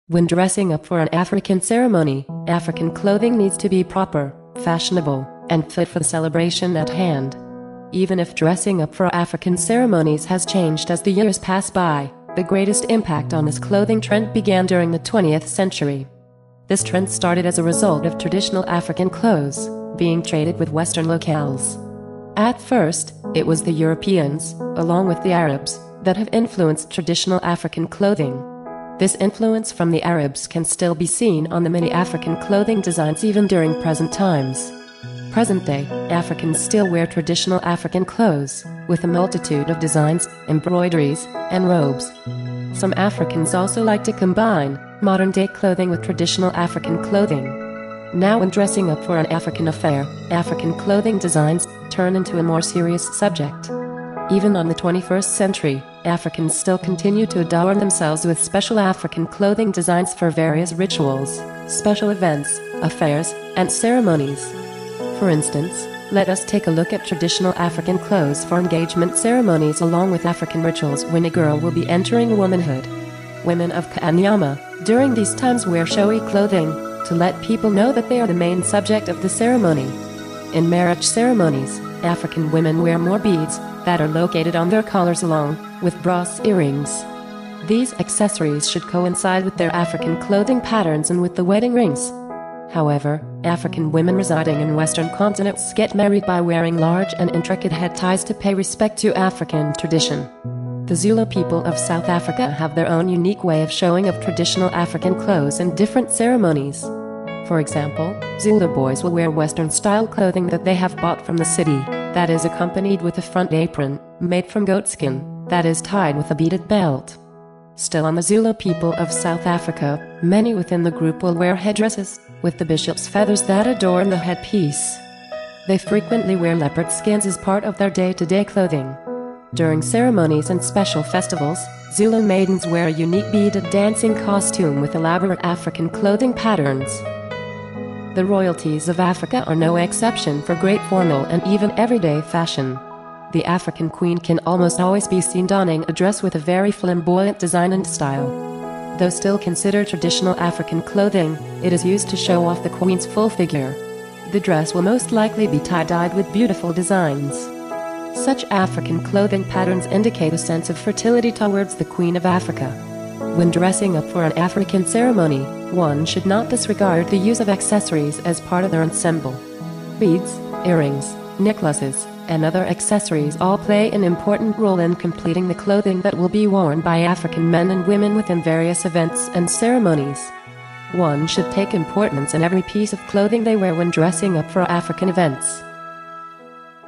When dressing up for an African ceremony, African clothing needs to be proper, fashionable, and fit for the celebration at hand. Even if dressing up for African ceremonies has changed as the years pass by, the greatest impact on this clothing trend began during the 20th century. This trend started as a result of traditional African clothes being traded with Western locales. At first, it was the Europeans, along with the Arabs, that have influenced traditional African clothing. This influence from the Arabs can still be seen on the many African clothing designs even during present times. Present-day, Africans still wear traditional African clothes, with a multitude of designs, embroideries, and robes. Some Africans also like to combine modern-day clothing with traditional African clothing. Now when dressing up for an African affair, African clothing designs turn into a more serious subject. Even on the 21st century, Africans still continue to adorn themselves with special African clothing designs for various rituals, special events, affairs, and ceremonies. For instance, let us take a look at traditional African clothes for engagement ceremonies along with African rituals when a girl will be entering womanhood. Women of Kanyama, during these times wear showy clothing, to let people know that they are the main subject of the ceremony. In marriage ceremonies, African women wear more beads that are located on their collars along with brass earrings. These accessories should coincide with their African clothing patterns and with the wedding rings. However, African women residing in Western continents get married by wearing large and intricate head ties to pay respect to African tradition. The Zulu people of South Africa have their own unique way of showing of traditional African clothes in different ceremonies. For example, Zulu boys will wear Western-style clothing that they have bought from the city, that is accompanied with a front apron, made from goatskin, that is tied with a beaded belt. Still on the Zulu people of South Africa, many within the group will wear headdresses, with the bishop's feathers that adorn the headpiece. They frequently wear leopard skins as part of their day-to-day clothing. During ceremonies and special festivals, Zulu maidens wear a unique beaded dancing costume with elaborate African clothing patterns. The royalties of Africa are no exception for great formal and even everyday fashion. The African queen can almost always be seen donning a dress with a very flamboyant design and style. Though still considered traditional African clothing, it is used to show off the queen's full figure. The dress will most likely be tie-dyed with beautiful designs. Such African clothing patterns indicate a sense of fertility towards the Queen of Africa. When dressing up for an African ceremony, one should not disregard the use of accessories as part of their ensemble. Beads, earrings, necklaces, and other accessories all play an important role in completing the clothing that will be worn by African men and women within various events and ceremonies. One should take importance in every piece of clothing they wear when dressing up for African events.